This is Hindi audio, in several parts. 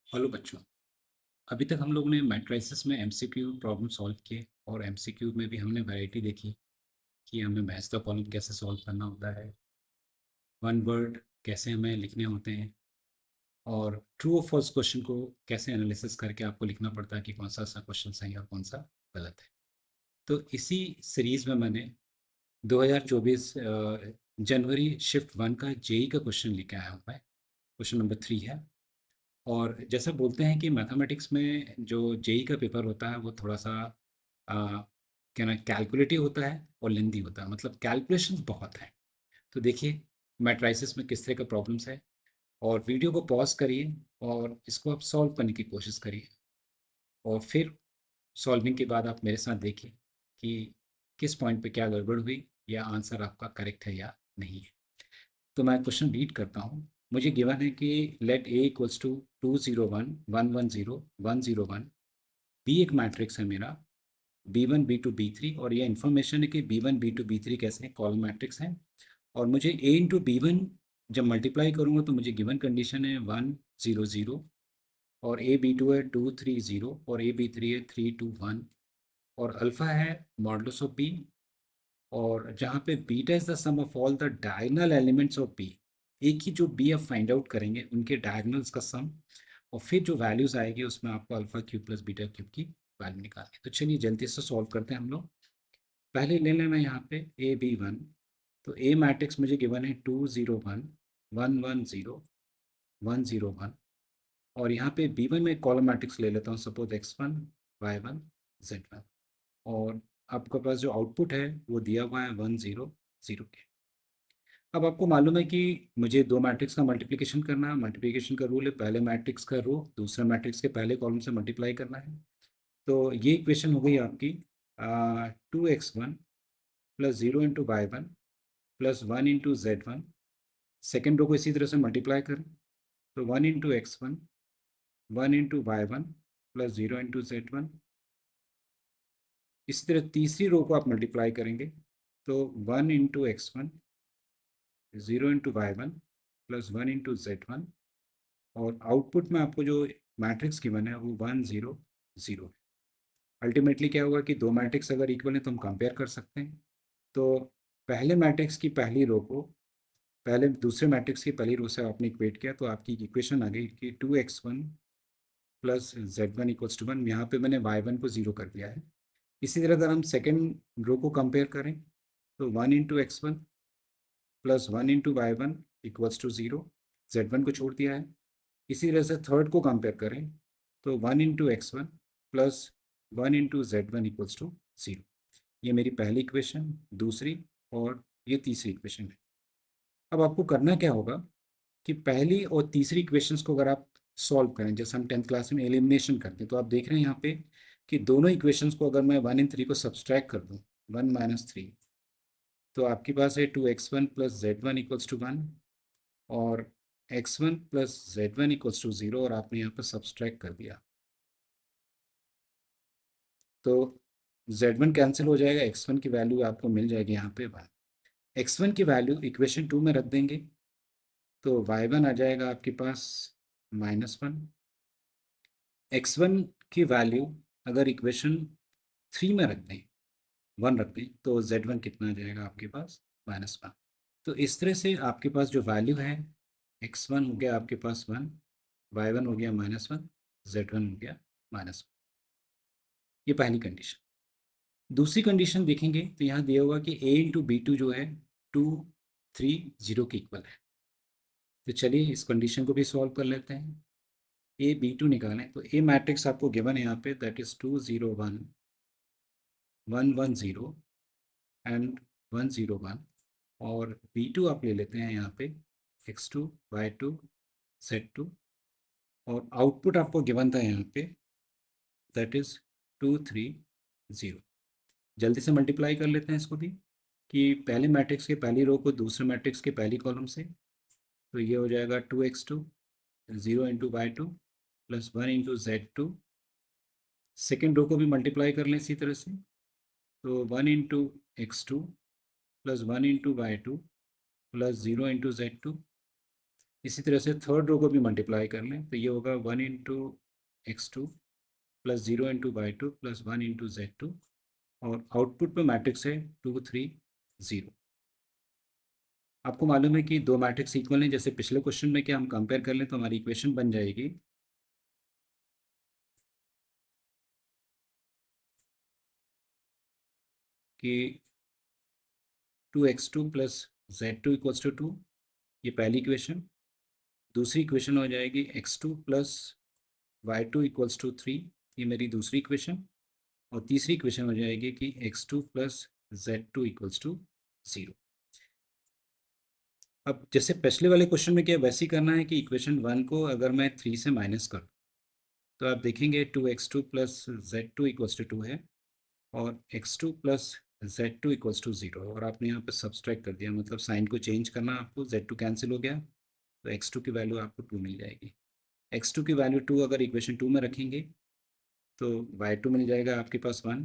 हेलो बच्चों। अभी तक हम लोग ने मैट्रिसेस में एमसीक्यू प्रॉब्लम सॉल्व किए और एमसीक्यू में भी हमने वैरायटी देखी कि हमें मैथ्स का प्रॉब्लम कैसे सॉल्व करना होता है, वन वर्ड कैसे हमें लिखने होते हैं और ट्रू और फॉल्स क्वेश्चन को कैसे एनालिसिस करके आपको लिखना पड़ता है कि कौन सा सा क्वेश्चन सही है और कौन सा गलत है। तो इसी सीरीज़ में मैंने 2024 जनवरी शिफ्ट वन का जेई का क्वेश्चन लेके आया हूँ मैं। क्वेश्चन नंबर 3 है। और जैसा बोलते हैं कि मैथमेटिक्स में जो जेई का पेपर होता है वो थोड़ा सा आ, क्या ना कैलकुलेटिव होता है और लेंदी होता है, मतलब कैलकुलेशंस बहुत हैं। तो देखिए मैट्राइसिस में किस तरह का प्रॉब्लम्स है और वीडियो को पॉज करिए और इसको आप सॉल्व करने की कोशिश करिए और फिर सॉल्विंग के बाद आप मेरे साथ देखिए कि किस पॉइंट पे क्या गड़बड़ हुई या आंसर आपका करेक्ट है या नहीं है। तो मैं क्वेश्चन रीड करता हूँ। मुझे गिवन है कि let A equals to 2 0 1 1 1 0 1 0 1। B एक मैट्रिक्स है मेरा, B1 B2 B3, और ये इन्फॉर्मेशन है कि B1 B2 B3 कैसे हैं, कॉलम मैट्रिक्स हैं। और मुझे A इंटू B1 जब मल्टीप्लाई करूँगा तो मुझे गिवन कंडीशन है 1 0 0, और A B2 है 2 3 0, और A B3 है 3 2 1, और अल्फ़ा है मॉडुलस ऑफ बी। और जहाँ पे beta is the sum of all the diagonal elements of B, एक ही जो बी आप फाइंड आउट करेंगे उनके डायगोनल्स का सम, और फिर जो वैल्यूज आएगी उसमें आपको alpha cube plus beta cube की वैल्यू निकालनी है। तो चलिए जल्दी से सॉल्व करते हैं हम लोग। पहले ले लें मैं यहाँ पे A B1। तो ए मैट्रिक्स मुझे गिवन है 2 0 1 1 1 0 1 0 1। और यहाँ पे B1 में कॉलम मैट्रिक्स ले लेता हूँ, सपोज X1 Y1 Z1। और आपके पास जो आउटपुट है वो दिया हुआ है 1 0 0 के। अब आपको मालूम है कि मुझे दो मैट्रिक्स का मल्टीप्लिकेशन करना है। मल्टीप्लिकेशन का रूल है पहले मैट्रिक्स का रो दूसरे मैट्रिक्स के पहले कॉलम से मल्टीप्लाई करना है। तो ये इक्वेशन हो गई आपकी 2x1 plus 0 into Y1 plus 1 into Z1। Second row को इसी तरह से मल्टीप्लाई करें तो 1 into x1 1 into Y1 plus 0 into Z1। इसी तरह तीसरी रो को आप मल्टीप्लाई करेंगे तो 1 into x1 0 into Y1 plus 1 into Z1। और आउटपुट में आपको जो मैट्रिक्स गिवन है वो 1 0 0 है। अल्टीमेटली क्या होगा कि दो मैट्रिक्स अगर इक्वल है तो हम कंपेयर कर सकते हैं। तो पहले मैट्रिक्स की पहली रो को पहले दूसरे मैट्रिक्स की पहली रो से आपने इक्वेट किया तो आपकी इक्वेशन आ गई कि 2x1 plus Z1 equals to 1। यहाँ पे मैंने Y1 को 0 कर दिया है। इसी तरह अगर हम सेकेंड रो को कंपेयर करें तो 1 into x1 plus 1 into Y1 equals to 0, Z1 को छोड़ दिया है। इसी तरह से थर्ड को कंपेयर करें तो 1 into x1 plus 1 into Z1 equals to 0। ये मेरी पहली इक्वेशन, दूसरी और ये तीसरी इक्वेशन है। अब आपको करना क्या होगा कि पहली और तीसरी इक्वेशंस को अगर आप सॉल्व करें, जैसे हम 10th क्लास में एलिमिनेशन करते हैं, तो आप देख रहे हैं यहाँ पे कि दोनों इक्वेशंस को अगर मैं 1 and 3 को सब्सट्रैक्ट कर दूँ, 1 - 3, तो आपके पास है 2x1 plus Z1 equals to 1, और x1 plus Z1 equals to 0, और आपने यहाँ पर सब्सट्रैक्ट कर दिया तो Z1 कैंसिल हो जाएगा, x1 की वैल्यू आपको मिल जाएगी यहाँ पे 1। x1 की वैल्यू इक्वेशन 2 में रख देंगे तो y1 आ जाएगा आपके पास -1। x1 की वैल्यू अगर इक्वेशन 3 में रख दें, 1 रख दें, तो Z1 कितना आ जाएगा आपके पास -1। तो इस तरह से आपके पास जो वैल्यू है, x1 हो गया आपके पास 1, y1 हो गया -1, Z1 हो गया -1। ये पहली कंडीशन। दूसरी कंडीशन देखेंगे तो यहाँ दिया हुआ कि A इंटू B2 जो है 2 3 0 के इक्वल है। तो चलिए इस कंडीशन को भी सॉल्व कर लेते हैं। A B2 निकालें तो ए मैट्रिक्स आपको गिवन है यहाँ पे, दैट इज 2 0 1 1 1 0 एंड 1 0 1। और B2 आप ले लेते हैं यहाँ पे x2 y2 z2, और आउटपुट आपको गिवन था यहाँ पे, दैट इज 2 3 0। जल्दी से मल्टीप्लाई कर लेते हैं इसको भी कि पहले मैट्रिक्स के पहली रो को दूसरे मैट्रिक्स के पहली कॉलम से। तो ये हो जाएगा 2x2 0 into y2 plus 1 into Z2। Second row को भी मल्टीप्लाई कर लें इसी तरह से तो 1 into x2 plus 1 into y2 plus 0 into Z2। इसी तरह से थर्ड रो को भी मल्टीप्लाई कर लें तो ये होगा 1 × x2 plus 0 × y2 plus 1 × z2 और आउटपुट में मैट्रिक्स है 2 3 0। आपको मालूम है कि दो मैट्रिक्स इक्वल हैं, जैसे पिछले क्वेश्चन में क्या हम कंपेयर कर लें तो हमारी इक्वेशन बन जाएगी कि 2x2 प्लस z2 = 2, ये पहली इक्वेशन। दूसरी इक्वेशन हो जाएगी x2 प्लस y2 = 3, ये मेरी दूसरी इक्वेशन। और तीसरी इक्वेशन हो जाएगी कि x2 प्लस z2 = 0। अब जैसे पिछले वाले क्वेश्चन में क्या वैसे ही करना है कि इक्वेशन 1 को अगर मैं 3 से माइनस करूँ तो आप देखेंगे 2x2 प्लस z2 = 2 है और x2 प्लस z2 = 0, और आपने यहाँ पे सब्सट्रैक्ट कर दिया, मतलब साइन को चेंज करना आपको, z2 कैंसिल हो गया तो x2 की वैल्यू आपको 2 मिल जाएगी। x2 की वैल्यू 2 अगर इक्वेशन 2 में रखेंगे तो y2 मिल जाएगा आपके पास 1,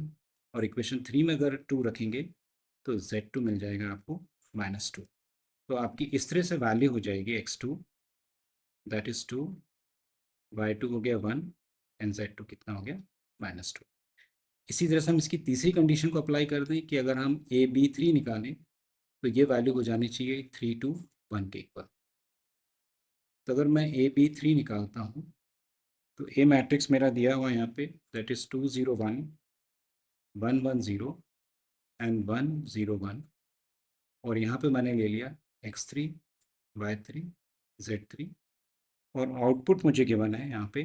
और इक्वेशन 3 में अगर 2 रखेंगे तो z2 मिल जाएगा आपको -2। तो आपकी इस तरह से वैल्यू हो जाएगी x2 दैट इज़ 2, y2 हो गया 1 एंड z2 कितना हो गया -2। इसी तरह से हम इसकी तीसरी कंडीशन को अप्लाई कर दें कि अगर हम AB3 निकालें तो ये वैल्यू हो जानी चाहिए 3 to 1 के इक्वल। तो अगर मैं AB3 निकालता हूँ तो ए मैट्रिक्स मेरा दिया हुआ है यहाँ पे, दैट इज़ 2 0 1 1 1 0 एंड 1 0 1, और यहाँ पे मैंने ले लिया x3 y3 z3, और आउटपुट मुझे गिवन है यहाँ पे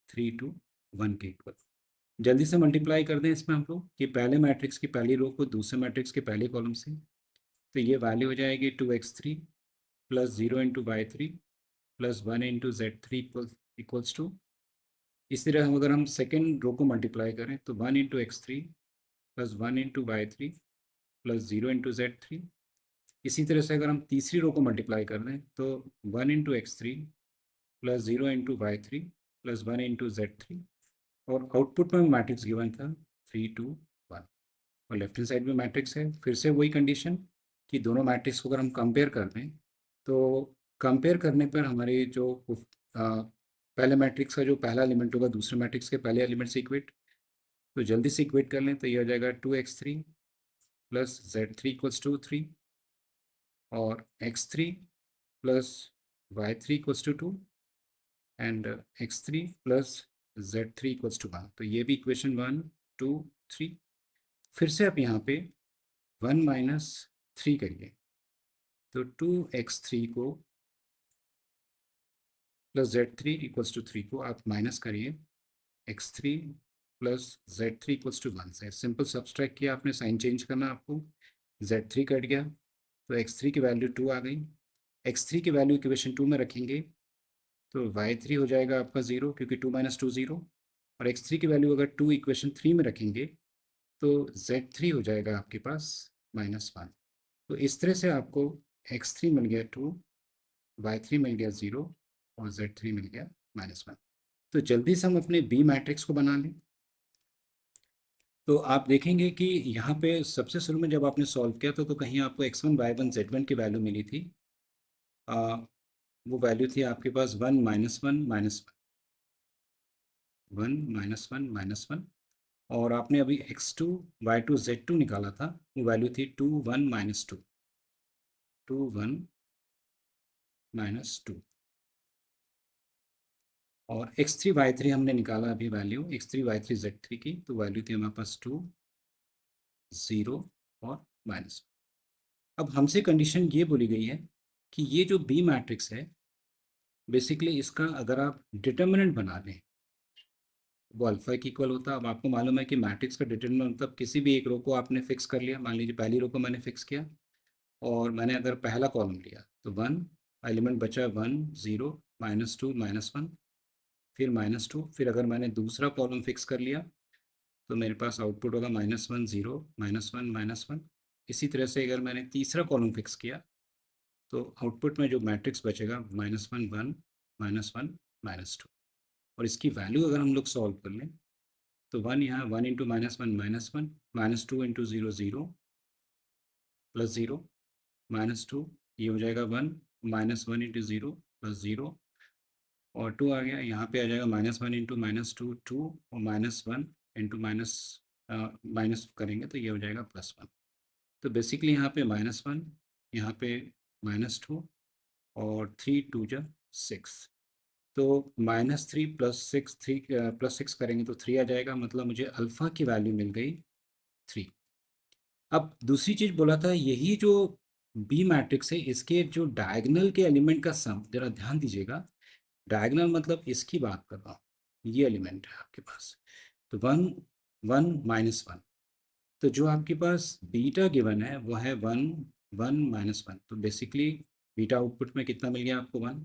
3 to 1 के इक्वल। जल्दी से मल्टीप्लाई कर दें इसमें हम लोग कि पहले मैट्रिक्स की पहली रो को दूसरे मैट्रिक्स के पहले कॉलम से, तो ये वैल्यू हो जाएगी 2x3 plus 0 × y3 plus 1 × z3 equals to. इस तरह हम अगर हम सेकेंड रो को मल्टीप्लाई करें तो 1 × x3 plus 1 × y3 plus 0 × z3। इसी तरह से अगर हम तीसरी रो को मल्टीप्लाई कर दें तो 1 × x3 plus 0 × y3 plus 1 × z3, और आउटपुट में मैट्रिक्स गिवन था 3 to 1, और लेफ्ट हैंड साइड में मैट्रिक्स है। फिर से वही कंडीशन कि दोनों मैट्रिक्स को अगर हम कंपेयर कर दें तो कंपेयर करने पर हमारे जो पहले मैट्रिक्स का जो पहला एलिमेंट होगा दूसरे मैट्रिक्स के पहले एलिमेंट से इक्वेट, तो जल्दी से इक्वेट कर लें तो ये हो जाएगा 2x3 प्लस z3 = 3 और x3 plus y3 = 2 and x3 plus z3 = 1। तो ये भी इक्वेशन 1 2 3। फिर से आप यहाँ पे 1 - 3 करिए तो 2x3 को प्लस z3 = 3 को आप माइनस करिए x3 प्लस z3 = 1 से। सिंपल सब्सट्रैक्ट किया आपने, साइन चेंज करना आपको, z3 कट गया तो x3 की वैल्यू 2 आ गई। x3 की वैल्यू इक्वेशन 2 में रखेंगे तो y3 हो जाएगा आपका 0, क्योंकि 2 - 2 0, और x3 की वैल्यू अगर 2 इक्वेशन 3 में रखेंगे तो z3 हो जाएगा आपके पास -1। तो इस तरह से आपको x3 मिल गया 2, y3 मिल गया 0 और z3 मिल गया -1। तो जल्दी से हम अपने बी मैट्रिक्स को बना लें। तो आप देखेंगे कि यहाँ पे सबसे शुरू में जब आपने सॉल्व किया था तो कहीं आपको x1 y1 z1 की वैल्यू मिली थी। वो वैल्यू थी आपके पास 1 -1 1 -1 -1, और आपने अभी x2 y2 z2 निकाला था, वो वैल्यू थी 2 1 -2 2 1 -2, और x3 y3 हमने निकाला अभी वैल्यू x3 y3 z3 की, तो वैल्यू थी हमारे पास 2 0 और -1। अब हमसे कंडीशन ये बोली गई है कि ये जो बी मैट्रिक्स है बेसिकली इसका अगर आप डिटर्मिनेंट बना लें वो अल्फा के इक्वल होता है। अब आपको मालूम है कि मैट्रिक्स का डिटर्मिनेंट मतलब किसी भी एक रो को आपने फिक्स कर लिया, मान लीजिए पहली रो को मैंने फिक्स किया और मैंने अगर पहला कॉलम लिया तो 1 एलिमेंट बचा 1 0 -2 -1, फिर -2, फिर अगर मैंने दूसरा कॉलम फिक्स कर लिया तो मेरे पास आउटपुट होगा -1 0 -1 -1। इसी तरह से अगर मैंने तीसरा कॉलम फिक्स किया तो आउटपुट में जो मैट्रिक्स बचेगा -1 1 -1 -2, और इसकी वैल्यू अगर हम लोग सॉल्व कर लें तो 1 यहाँ 1 × -1 -1 -2 × 0 0 प्लस 0 -2, ये हो जाएगा 1 -1 × 0 प्लस 0 और 2 आ गया, यहाँ पे आ जाएगा -1 इंटू -2 2 और -1 इंटू माइनस करेंगे तो ये हो जाएगा +1। तो बेसिकली यहाँ पे -1, यहाँ पे -2 और 3 2 जा 6। तो -3 +6 3 +6 करेंगे तो 3 आ जाएगा, मतलब मुझे अल्फ़ा की वैल्यू मिल गई 3। अब दूसरी चीज़ बोला था, यही जो बी मैट्रिक्स है इसके जो डायगोनल के एलिमेंट का सम, जरा ध्यान दीजिएगा, डायगोनल मतलब इसकी बात कर रहा हूँ, ये एलिमेंट है आपके पास। तो 1 1 -1, तो जो आपके पास बीटा गिवन है वो है 1 1 -1। तो बेसिकली बीटा आउटपुट में कितना मिल गया आपको 1।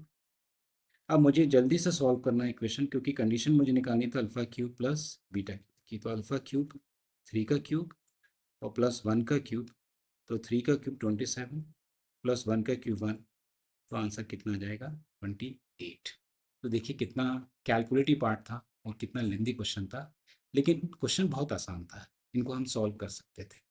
अब मुझे जल्दी से सॉल्व करना है इक्वेशन, क्योंकि कंडीशन मुझे निकालनी था alpha cube plus beta cube की। तो अल्फ़ा क्यूब 3 का क्यूब और प्लस 1 का क्यूब, तो 3 का क्यूब 27 प्लस 1 का क्यूब 1, तो आंसर कितना आ जाएगा 28। तो देखिए कितना कैलकुलेटिव पार्ट था और कितना लेंदी क्वेश्चन था, लेकिन क्वेश्चन बहुत आसान था, इनको हम सॉल्व कर सकते थे।